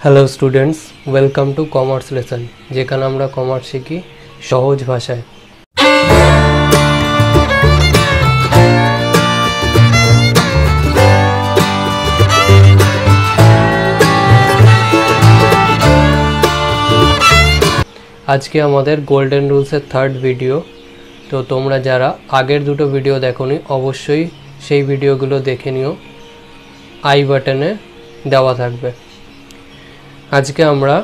Hello students, welcome to commerce lesson, যেখানে আমরা commerce শিখি সহজ ভাষায়। আজকে আমাদের গোল্ডেন রুলসের থার্ড ভিডিও। তো তোমরা যারা আগের দুটো ভিডিও দেখোনি অবশ্যই সেই ভিডিওগুলো দেখে নিও, আই বাটনে দেওয়া থাকবে। আজকে আমরা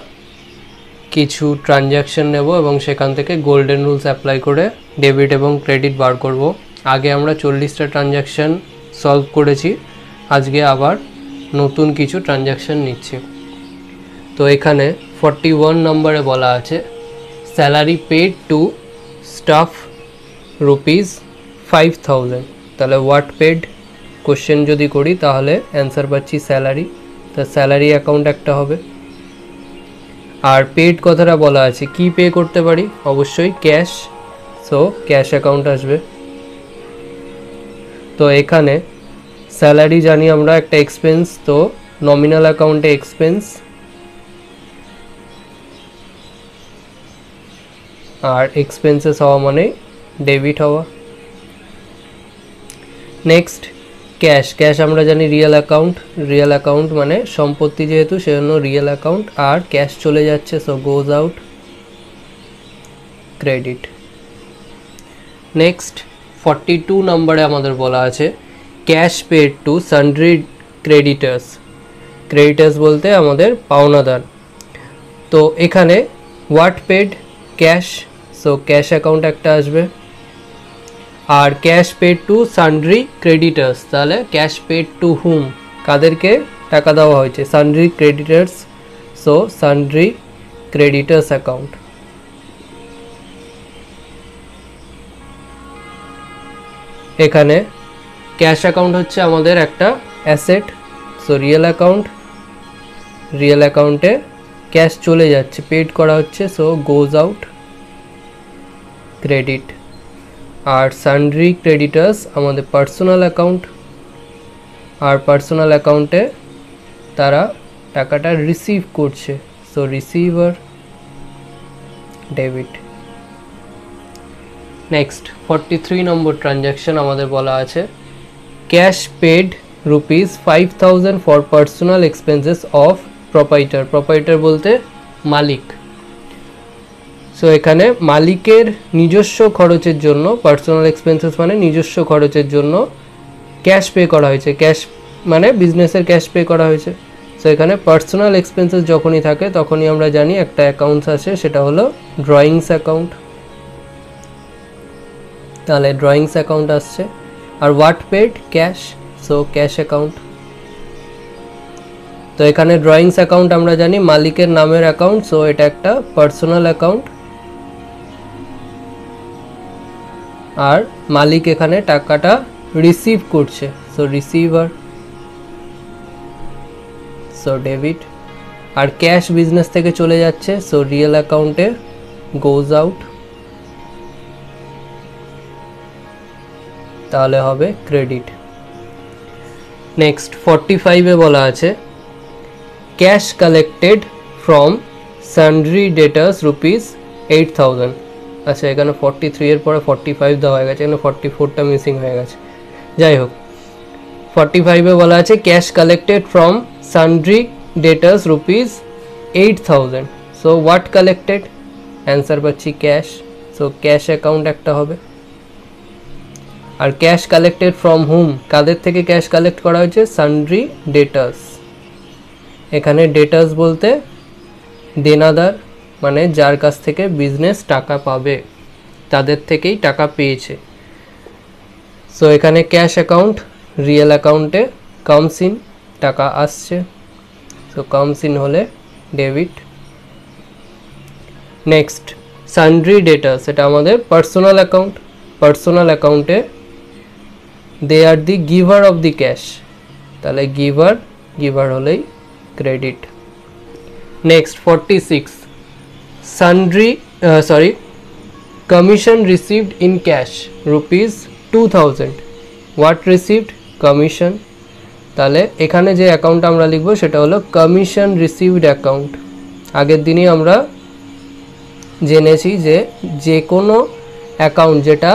কিছু ট্রানজ্যাকশন নেব এবং সেখান থেকে গোল্ডেন রুলস অ্যাপ্লাই করে ডেবিট এবং ক্রেডিট বার করব। আগে আমরা 40টা ট্রানজ্যাকশন সলভ করেছি, আজকে আবার নতুন কিছু ট্রানজ্যাকশন নিচ্ছি। তো এখানে 41 নম্বরে বলা আছে স্যালারি পেড টু স্টাফ ₹5000। তাহলে হোয়াট পেড কোশ্চেন যদি করি তাহলে অ্যান্সার পাচ্ছি স্যালারি। তো স্যালারি অ্যাকাউন্ট একটা হবে। আর পেড কথাটা বলা আছে কি পে করতে পারি, অবশ্যই ক্যাশ, সো ক্যাশ অ্যাকাউন্ট আসবে। তো এখানে স্যালারি জানি আমরা একটা এক্সপেন্স, তো নমিনাল অ্যাকাউন্টে এক্সপেন্স, আর এক্সপেন্সেস হওয়া মানে ডেবিট হওয়া। নেক্সট ক্যাশ, ক্যাশ আমরা জানি রিয়েল অ্যাকাউন্ট, রিয়েল অ্যাকাউন্ট মানে সম্পত্তি যেহেতু সেজন্য রিয়েল অ্যাকাউন্ট, আর ক্যাশ চলে যাচ্ছে so goes out, credit. Next 42 নম্বরে আমাদের বলা আছে cash paid to sundry creditors. Creditors বলতে আমাদের পাওনাদার। তো এখানে what paid cash, so cash account একটা আসবে। আর cash paid to sundry creditors, তাহলে ক্যাশ পেড টু হুম, কাদেরকে টাকা দেওয়া হয়েছে, sundry creditors, so sundry creditors account. এখানে ক্যাশ অ্যাকাউন্ট হচ্ছে আমাদের একটা asset, so real account, real অ্যাকাউন্টে ক্যাশ চলে যাচ্ছে, পেড করা হচ্ছে, সো গোজ আউট, ক্রেডিট। আর সান্ড্রি ক্রেডিটার্স আমাদের পার্সোনাল অ্যাকাউন্ট, আর পার্সোনাল অ্যাকাউন্টে তারা টাকাটা রিসিভ করছে, so receiver, debit. Next 43 number transaction আমাদের বলা আছে cash paid ₹5000 for personal expenses of proprietor. Proprietor বলতে মালিক। সো এখানে মালিকের নিজস্ব খরচের জন্য, পার্সোনাল এক্সপেন্সেস মানে নিজস্ব খরচের জন্য ক্যাশ পে করা হয়েছে, ক্যাশ মানে বিজনেসের ক্যাশ পে করা হয়েছে। সো এখানে পার্সোনাল এক্সপেন্সেস যখনই থাকে তখনই আমরা জানি একটা অ্যাকাউন্টস আছে, সেটা হলো ড্রয়িংস অ্যাকাউন্ট, তাহলে ড্রয়িংস অ্যাকাউন্ট আসছে। আর what paid cash, so cash account. তো এখানে ড্রয়িংস অ্যাকাউন্ট আমরা জানি মালিকের নামের অ্যাকাউন্ট, সো এটা একটা পার্সোনাল অ্যাকাউন্ট। আর মালিক এখানে টাকাটা রিসিভ করছে, সো রিসিভার, সো ডেবিট। আর ক্যাশ বিজনেস থেকে চলে যাচ্ছে, সো রিয়েল অ্যাকাউন্টে গোজ আউট, তাহলে হবে ক্রেডিট। নেক্সট 45-এ বলা আছে cash collected from sundry debtors ₹8000। আচ্ছা, এখানে 43 এর পরে 45 দেওয়া হয়ে গেছে, এখানে 44টা মিসিং হয়ে গেছে। যাই হোক, 45-এ বলা আছে cash collected from sundry debtors ₹8000। So what collected, answer পাচ্ছি ক্যাশ, সো ক্যাশ অ্যাকাউন্ট একটা হবে। আর ক্যাশ কালেক্টেড ফ্রম হুম, কাদের থেকে ক্যাশ কালেক্ট করা হয়েছে, সান্ড্রি ডেটার্স। এখানে ডেটার্স বলতে দেনাদার, মানে যার কাছ থেকে বিজনেস টাকা পাবে তাদের থেকেই টাকা পেয়েছে। সো এখানে ক্যাশ অ্যাকাউন্ট রিয়েল অ্যাকাউন্টে কামস ইন, টাকা আসছে, সো কামস ইন হলে ডেবিট। নেক্সট সান্ড্রি ডেটার্স, এটা আমাদের পার্সোনাল অ্যাকাউন্ট, পার্সোনাল অ্যাকাউন্টে দে আর দি গিভার অফ দি ক্যাশ, তাহলে গিভার, গিভার হলেই credit. Next 46 sundry commission received in cash ₹2000. What received? Commission. তাহলে এখানে যে অ্যাকাউন্টটা আমরা লিখব সেটা হলো কমিশন রিসিভড অ্যাকাউন্ট। আগের দিনই আমরা জেনেছি যে যে কোনো অ্যাকাউন্ট যেটা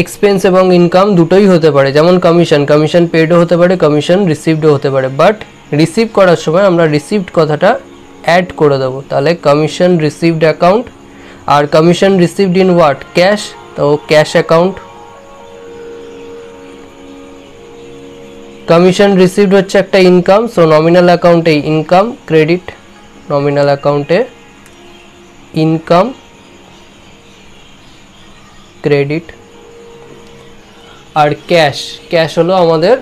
এক্সপেন্স এবং ইনকাম দুটোই হতে পারে, যেমন কমিশন পেডও হতে পারে, কমিশন রিসিভডও হতে পারে, বাট রিসিভ করার সময় আমরা রিসিভড কথাটা অ্যাড করে দেবো। তাহলে কমিশন রিসিভড অ্যাকাউন্ট। আর commission received in what? Cash, তো ক্যাশ অ্যাকাউন্ট। কমিশন রিসিভড হচ্ছে একটা ইনকাম, সো নমিনাল অ্যাকাউন্টে ইনকাম ক্রেডিট, নমিনাল অ্যাকাউন্টে ইনকাম ক্রেডিট। আর ক্যাশ হলো আমাদের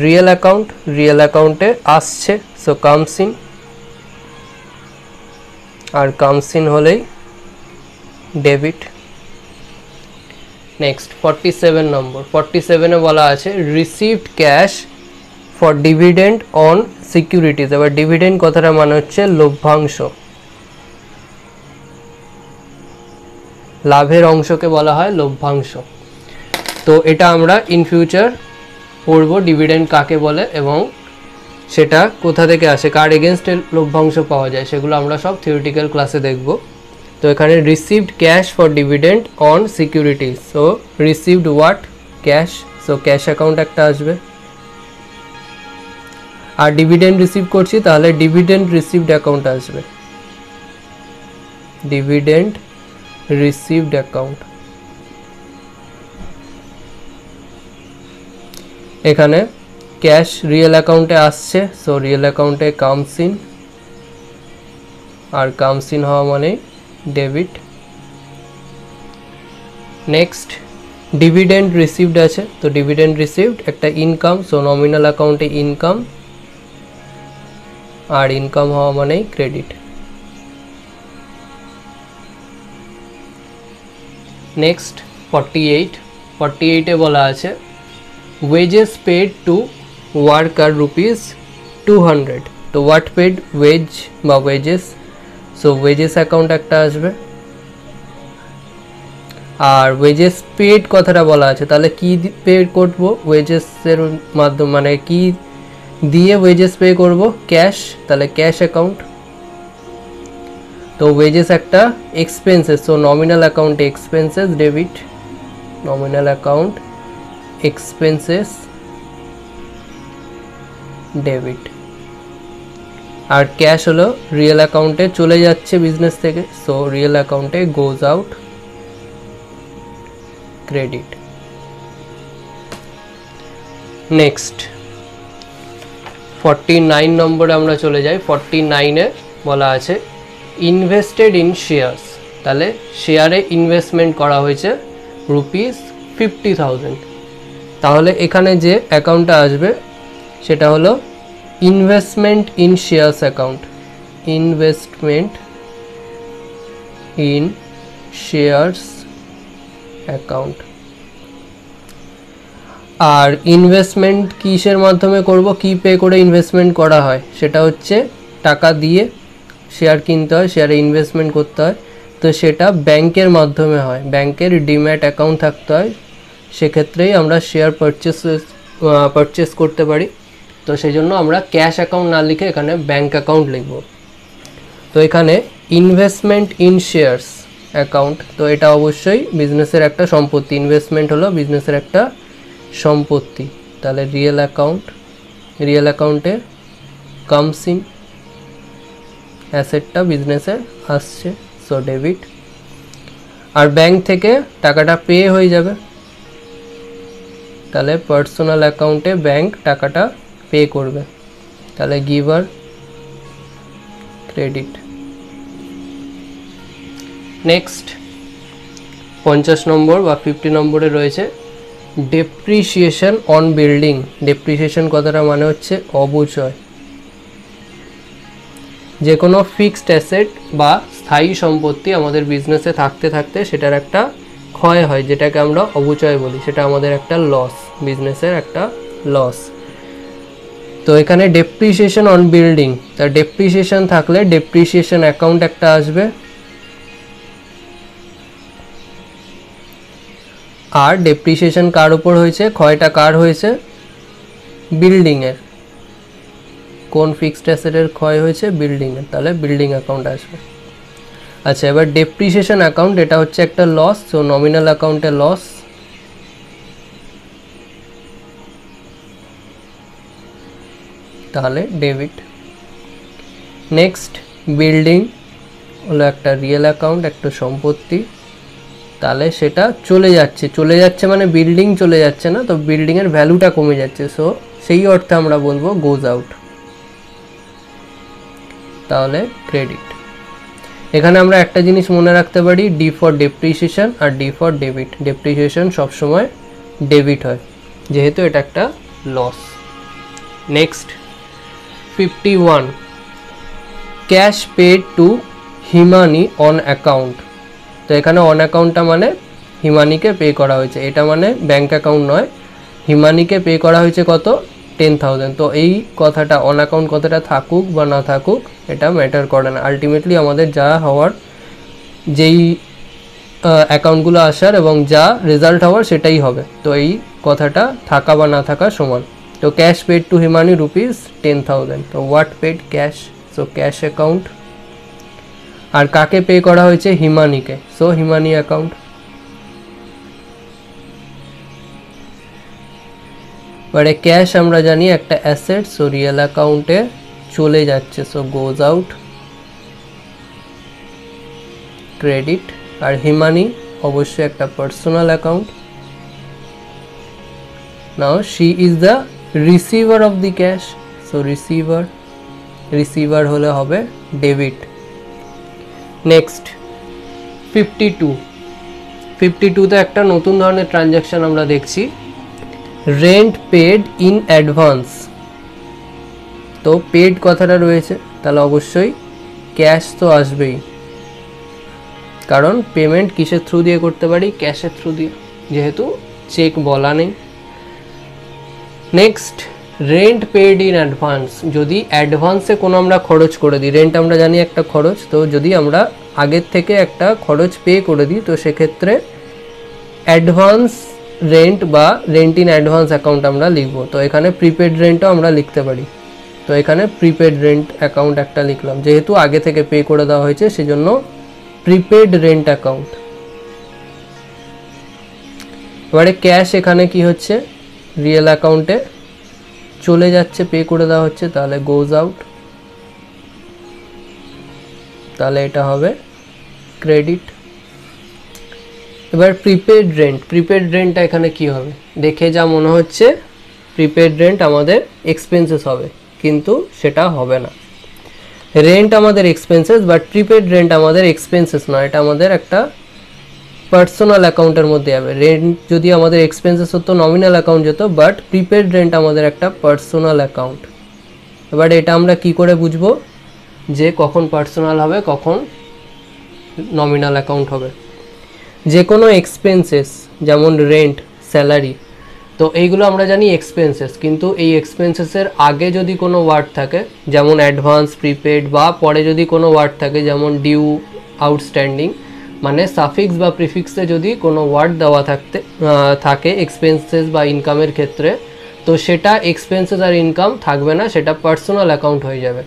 রিয়েল অ্যাকাউন্ট, রিয়েল অ্যাকাউন্টে আসছে, সো কামস ইন, আর কামস ইন হলেই ডেবিট। নেক্সট 47 নম্বর, 47-এ বলা আছে received cash for dividend on securities. এবার ডিভিডেন্ড কথাটা মানে হচ্ছে লভ্যাংশ, লাভের অংশকে বলা হয় লভ্যাংশ। তো এটা আমরা ইন ফিউচার পড়বো ডিভিডেন্ড কাকে বলে এবং সেটা কোথা থেকে আসে, কার এগেনস্টে লভ্যাংশ পাওয়া যায়, সেগুলো আমরা সব থিওরিটিক্যাল ক্লাসে দেখব। তো এখানে received cash for dividend on securities, so received what? Cash, so cash account একটা আসবে। আর ডিভিডেন্ড রিসিভ করছি তাহলে ডিভিডেন্ড রিসিভড অ্যাকাউন্ট আসবে, ডিভিডেন্ড রিসিভড অ্যাকাউন্ট। এখানে ক্যাশ রিয়েল অ্যাকাউন্টে আসছে, সো রিয়েল অ্যাকাউন্টে কামস ইন, আর কামস ইন হওয়া মানে ডেবিট। নেক্সট ডিভিডেন্ড রিসিভড আছে, তো ডিভিডেন্ড রিসিভড একটা ইনকাম, সো নমিনাল অ্যাকাউন্টে ইনকাম, আর ইনকাম হওয়া মানেই ক্রেডিট। নেক্সট 48-এ বলা আছে ওয়েজেস পেড টু ওয়ার্কার ₹200। তো হোয়াট পেড? ওয়েজ বা ওয়েজেস, সো ওয়েজেস অ্যাকাউন্ট একটা আসবে। আর ওয়েজেস পেড কথাটা বলা আছে, তাহলে কি পে করবো? ওয়েজেসের মাধ্যমে, মানে কি দিয়ে ওয়েজেস পে করব? ক্যাশ, তাহলে ক্যাশ অ্যাকাউন্ট। তো ওয়েজেস একটা এক্সপেন্সেস, সো নমিনাল অ্যাকাউন্টে expenses debit, nominal account expenses debit. আর ক্যাশ হলো রিয়েল অ্যাকাউন্টে চলে যাচ্ছে বিজনেস থেকে, সো রিয়েল অ্যাকাউন্টে গোজ আউট ক্রেডিট। নেক্সট 49 নম্বরে আমরা চলে যাই। 49-এ বলা আছে ইনভেস্টেড ইন শেয়ার্স, তাহলে শেয়ারে ইনভেস্টমেন্ট করা হয়েছে ₹50,000। তাহলে এখানে যে অ্যাকাউন্টটা আসবে সেটা হলো investment in shares account, investment in shares account. আর ইনভেস্টমেন্ট কিসের মাধ্যমে করব, কি পে করে ইনভেস্টমেন্ট করা হয়? সেটা হচ্ছে টাকা দিয়ে শেয়ার কিনতে হয়, শেয়ারে ইনভেস্টমেন্ট করতে হয়, তো সেটা ব্যাংকের মাধ্যমে হয়, ব্যাংকের ডিম্যাট অ্যাকাউন্ট থাকতে হয়, সেক্ষেত্রেই আমরা শেয়ার পারচেস করতে পারি। তো সেই জন্য আমরা ক্যাশ অ্যাকাউন্ট না লিখে এখানে ব্যাংক অ্যাকাউন্ট লিখব। তো এখানে ইনভেস্টমেন্ট ইন শেয়ার্স অ্যাকাউন্ট, তো এটা অবশ্যই বিজনেসের একটা সম্পত্তি, ইনভেস্টমেন্ট হলো বিজনেসের একটা সম্পত্তি, তাহলে রিয়েল অ্যাকাউন্ট, রিয়েল অ্যাকাউন্টে কামস ইন, অ্যাসেটটা বিজনেসে আসছে, সো ডেবিট। আর ব্যাংক থেকে টাকাটা পে হয়ে যাবে, তাহলে পার্সোনাল অ্যাকাউন্টে ব্যাংক টাকাটা পে করবে, তাহলে গিভার ক্রেডিট। নেক্সট 50 নম্বর বা 50 নম্বরে রয়েছে ডেপ্রিসিয়েশন অন বিল্ডিং। ডেপ্রিসিয়েশন কথাটা মানে হচ্ছে অবচয়, যে কোনো ফিক্সড অ্যাসেট বা স্থায়ী সম্পত্তি আমাদের বিজনেসে থাকতে থাকতে সেটার একটা ক্ষয় হয়, যেটাকে আমরা অবচয় বলি, সেটা আমাদের একটা লস, বিজনেসের একটা লস। তো এখানে ডেপ্রিসিয়েশন অন বিল্ডিং, তা ডেপ্রিসিয়েশন থাকলে ডেপ্রিসিয়েশন অ্যাকাউন্ট একটা আসবে। আর ডেপ্রিসিয়েশন কার উপর হয়েছে, ক্ষয়টা কার হয়েছে? বিল্ডিং এর, কোন ফিক্সড অ্যাসেটের ক্ষয় হয়েছে, বিল্ডিং এর, তাহলে বিল্ডিং অ্যাকাউন্ট আসবে। আচ্ছা, এবার ডেপ্রিসিয়েশন অ্যাকাউন্ট, এটা হচ্ছে একটা লস, সো নমিনাল অ্যাকাউন্টে লস, তাহলে ডেবিট। নেক্সট বিল্ডিং হলো একটা রিয়েল অ্যাকাউন্ট, একটা সম্পত্তি, তাহলে সেটা চলে যাচ্ছে মানে বিল্ডিং চলে যাচ্ছে না, তো বিল্ডিং এর ভ্যালুটা কমে যাচ্ছে, সো সেই অর্থে আমরা বলবো গোজ আউট, তাহলে ক্রেডিট। এখানে আমরা একটা জিনিস মনে রাখতে পারি, ডি ফর ডেপ্রিসিয়েশন আর ডি ফর ডেবিট। ডেপ্রিসিয়েশন সবসময় ডেবিট হয় যেহেতু এটা একটা loss. Next 51, cash paid to Himani on account. তো এখানে অন অ্যাকাউন্টটা মানে হিমানিকে পে করা হয়েছে, এটা মানে ব্যাঙ্ক অ্যাকাউন্ট নয়, হিমানিকে পে করা হয়েছে কত, 10,000। তো এই কথাটা অন অ্যাকাউন্ট কথাটা থাকুক বা না থাকুক এটা ম্যাটার করে না, আলটিমেটলি আমাদের যা হওয়ার, যেই অ্যাকাউন্টগুলো আসার এবং যা রেজাল্ট হওয়ার সেটাই হবে, তো এই কথাটা থাকা বা না থাকা সমান। তো cash paid to Himani rupees 10,000, তো what paid, cash, so cash account. আর কাকে পে করা হয়েছে, হিমানিকে, সো হিমানি অ্যাকাউন্ট। এবারে ক্যাশ আমরা জানি একটা অ্যাসেট, সো রিয়েল অ্যাকাউন্টে চলে যাচ্ছে, সো গোজ আউট, ক্রেডিট। আর হিমানি অবশ্যই একটা personal account. Now she is the receiver of the cash, so receiver হলে হবে ডেবিট। নেক্সট 52তে একটা নতুন ধরনের ট্রানজ্যাকশন আমরা দেখছি, রেন্ট পেড ইন অ্যাডভান্স। তো পেড কথাটা রয়েছে, তাহলে অবশ্যই ক্যাশ তো আসবেই, কারণ পেমেন্ট কিসের থ্রু দিয়ে করতে পারি, ক্যাশের থ্রু দিয়ে, যেহেতু চেক বলা নেই। Next rent paid in advance, যদি অ্যাডভান্সে কোনো আমরা খরচ করে দিই, রেন্ট আমরা জানি একটা খরচ, তো যদি আমরা আগের থেকে একটা খরচ পে করে দিই তো সেক্ষেত্রে অ্যাডভান্স রেন্ট বা রেন্ট ইন অ্যাডভান্স অ্যাকাউন্ট আমরা লিখব। তো এখানে প্রিপেড রেন্টও আমরা লিখতে পারি, তো এখানে প্রিপেড রেন্ট অ্যাকাউন্ট একটা লিখলাম, যেহেতু আগে থেকে পে করে দেওয়া হয়েছে সেজন্য প্রিপেড রেন্ট অ্যাকাউন্ট। এবারে ক্যাশ এখানে কি হচ্ছে, রিয়েল অ্যাকাউন্টে চলে যাচ্ছে, পে করে দেওয়া হচ্ছে, তাহলে গোজ আউট, তাহলে এটা হবে ক্রেডিট। এবার প্রিপেড রেন্টটা এখানে কি হবে, দেখে যা মনে হচ্ছে প্রিপেড রেন্ট আমাদের এক্সপেন্সেস হবে, কিন্তু সেটা হবে না। রেন্ট আমাদের এক্সপেন্সেস, বাট প্রিপেড রেন্ট আমাদের এক্সপেন্সেস নয়, এটা আমাদের একটা পার্সোনাল অ্যাকাউন্টের মধ্যে যাবে। রেন্ট যদি আমাদের এক্সপেন্সেস হতো নমিনাল অ্যাকাউন্ট যেত, বাট প্রিপেড রেন্ট আমাদের একটা পার্সোনাল অ্যাকাউন্ট। এবার এটা আমরা কি করে বুঝবো যে কখন পার্সোনাল হবে কখন নমিনাল অ্যাকাউন্ট হবে। যে কোনো এক্সপেন্সেস যেমন রেন্ট, স্যালারি, তো এইগুলো আমরা জানি এক্সপেন্সেস, কিন্তু এই এক্সপেন্সেসের আগে যদি কোনো ওয়ার্ড থাকে যেমন অ্যাডভান্স, প্রিপেড, বা পরে যদি কোনো ওয়ার্ড থাকে যেমন ডিউ, আউটস্ট্যান্ডিং, মানে সাফিক্স বা প্রিফিক্সে যদি কোনো ওয়ার্ড দেওয়া থাকে এক্সপেন্সেস বা ইনকামের ক্ষেত্রে, তো সেটা এক্সপেন্সেস আর ইনকাম থাকবে না, সেটা পার্সোনাল অ্যাকাউন্ট হয়ে যাবে।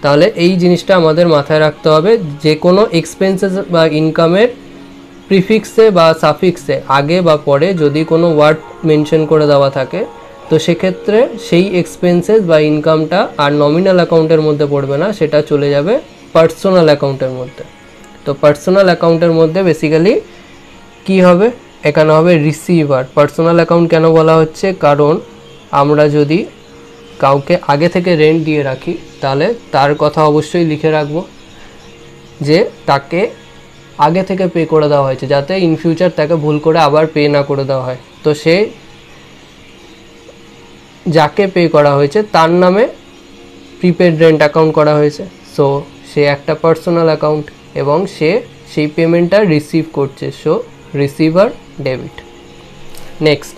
তাহলে এই জিনিসটা আমাদের মাথায় রাখতে হবে, যে কোনো এক্সপেন্সেস বা ইনকামের প্রিফিক্সে বা সাফিক্সে আগে বা পরে যদি কোনো ওয়ার্ড মেনশন করে দেওয়া থাকে তো সেক্ষেত্রে সেই এক্সপেন্সেস বা ইনকামটা আর নমিনাল অ্যাকাউন্টের মধ্যে পড়বে না, সেটা চলে যাবে পার্সোনাল অ্যাকাউন্টের মধ্যে। তো পার্সোনাল অ্যাকাউন্টের মধ্যে বেসিক্যালি কি হবে, এখানে হবে রিসিভার। পার্সোনাল অ্যাকাউন্ট কেন বলা হচ্ছে, কারণ আমরা যদি কাউকে আগে থেকে রেন্ট দিয়ে রাখি তাহলে তার কথা অবশ্যই লিখে রাখবো যে তাকে আগে থেকে পে করে দেওয়া হয়েছে, যাতে ইন ফিউচার তাকে ভুল করে আবার পে না করে দেওয়া হয়। তো সে যাকে পে করা হয়েছে তার নামে প্রিপেড রেন্ট অ্যাকাউন্ট করা হয়েছে, সো সে একটা পার্সোনাল অ্যাকাউন্ট এবং সে সেই পেমেন্টটা রিসিভ করছে, সো রিসিভার ডেবিট। নেক্সট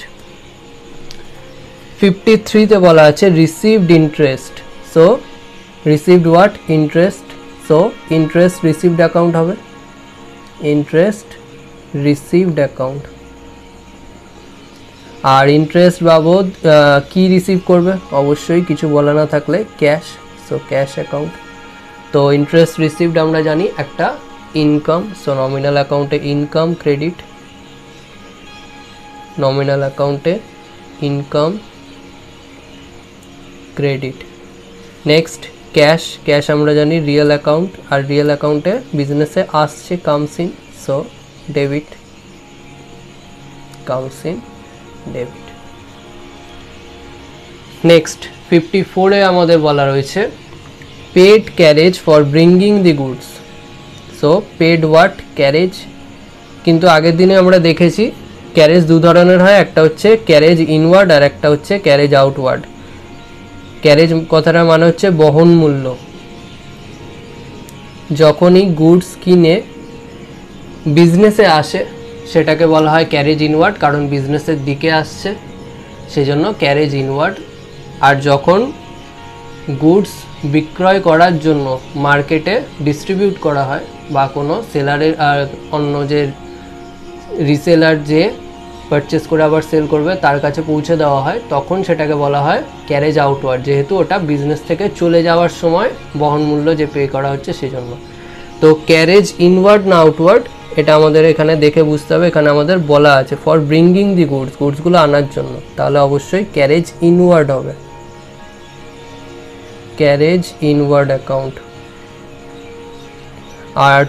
53তে বলা আছে received interest, so received what, interest, so interest received account হবে, ইন্টারেস্ট রিসিভড অ্যাকাউন্ট। আর ইন্টারেস্ট বাবদ কি রিসিভ করবে, অবশ্যই কিছু বলা না থাকলে ক্যাশ, সো ক্যাশ অ্যাকাউন্ট। তো ইন্টারেস্ট রিসিভড আমরা জানি একটা ইনকাম, সো নমিনাল অ্যাকাউন্টে ইনকাম ক্রেডিট, নমিনাল অ্যাকাউন্টে income credit. Next cash, cash আমরা জানি রিয়েল অ্যাকাউন্ট, আর রিয়েল অ্যাকাউন্টে বিজনেসে আসছে comes in, so debit, comes in debit. Next 54-এ আমাদের বলা রয়েছে paid carriage for bringing the goods. So paid what, carriage. কিন্তু আগের দিনে আমরা দেখেছি ক্যারেজ দু ধরনের হয়, একটা হচ্ছে ক্যারেজ ইনওয়ার্ড আর একটা হচ্ছে ক্যারেজ আউটওয়ার্ড। ক্যারেজ কথাটা মানে হচ্ছে বহন মূল্য। যখনই গুডস কিনে বিজনেসে আসে সেটাকে বলা হয় ক্যারেজ ইনওয়ার্ড, কারণ বিজনেসের দিকে আসছে সেজন্য ক্যারেজ ইনওয়ার্ড। আর যখন গুডস বিক্রয় করার জন্য মার্কেটে ডিস্ট্রিবিউট করা হয় বা কোনো সেলারের আর অন্য যে রিসেলার যে পারচেস করে আবার সেল করবে তার কাছে পৌঁছে দেওয়া হয়, তখন সেটাকে বলা হয় ক্যারেজ আউটওয়ার্ড, যেহেতু ওটা বিজনেস থেকে চলে যাওয়ার সময় বহন মূল্য যে পে করা হচ্ছে সেজন্য। তো ক্যারেজ ইনওয়ার্ড না আউটওয়ার্ড এটা আমাদের এখানে দেখে বুঝতে হবে। এখানে আমাদের বলা আছে ফর ব্রিঙ্গিং দি গুডস, গুডসগুলো আনার জন্য, তাহলে অবশ্যই ক্যারেজ ইনওয়ার্ড হবে, ক্যারেজ ইনওয়ার্ড অ্যাকাউন্ট। আর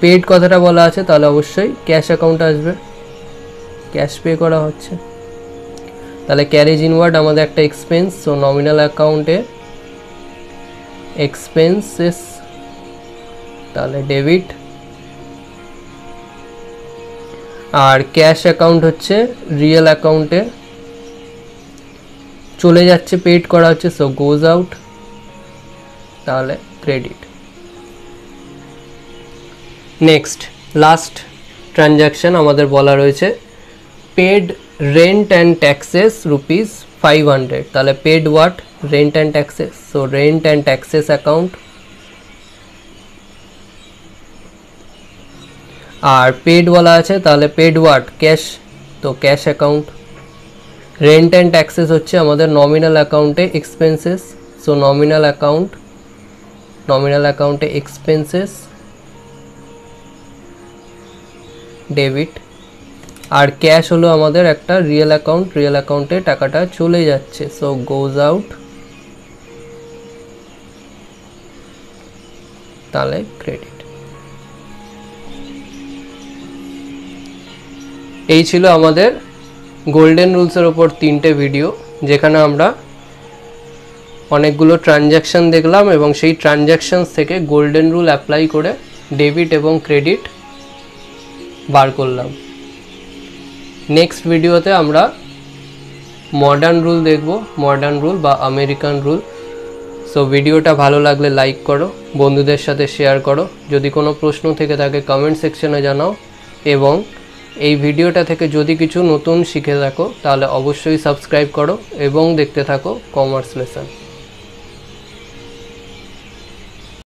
পেড কথাটা বলা আছে তাহলে অবশ্যই ক্যাশ অ্যাকাউন্ট আসবে, ক্যাশ পে করা হচ্ছে, তাহলে ক্যারেজ ইনওয়ার্ড আমাদের একটা এক্সপেন্স, সো নমিনাল অ্যাকাউন্টে এক্সপেন্সেস, তাহলে ডেবিট। আর ক্যাশ অ্যাকাউন্ট হচ্ছে রিয়েল অ্যাকাউন্টে চলে যাচ্ছে, পেড করা হচ্ছে, সো গোজ আউট, তাহলে ক্রেডিট। নেক্সট লাস্ট ট্রানজ্যাকশন আমাদের বলা রয়েছে পেড রেন্ট অ্যান্ড ট্যাক্সেস ₹500, তাহলে paid what, rent and taxes, so rent and taxes account. আর পেড বলা আছে তাহলে পেড হোয়াট, ক্যাশ, তো cash account. Rent and taxes হচ্ছে আমাদের নমিনাল অ্যাকাউন্টে expenses, so nominal account, nominal অ্যাকাউন্টে এক্সপেন্সেস, ডেবিট। আর ক্যাশ হলো আমাদের একটা রিয়েল অ্যাকাউন্ট, রিয়েল অ্যাকাউন্টে টাকাটা চলে যাচ্ছে, সো গোজ আউট, তাহলে ক্রেডিট। এই ছিল আমাদের গোল্ডেন রুলসের ওপর 3টে ভিডিও, যেখানে আমরা অনেকগুলো ট্রানজ্যাকশন দেখলাম এবং সেই ট্রানজ্যাকশনস থেকে গোল্ডেন রুল অ্যাপ্লাই করে ডেবিট এবং ক্রেডিট বার করলাম। নেক্সট ভিডিওতে আমরা মডার্ন রুল দেখব, মডার্ন রুল বা আমেরিকান রুল। সো ভিডিওটা ভালো লাগলে লাইক করো, বন্ধুদের সাথে শেয়ার করো, যদি কোনো প্রশ্ন থেকে থাকে কমেন্ট সেকশনে জানাও, এবং এই ভিডিওটা থেকে যদি কিছু নতুন শিখে থাকো তাহলে অবশ্যই সাবস্ক্রাইব করো এবং দেখতে থাকো কমার্স লেসন।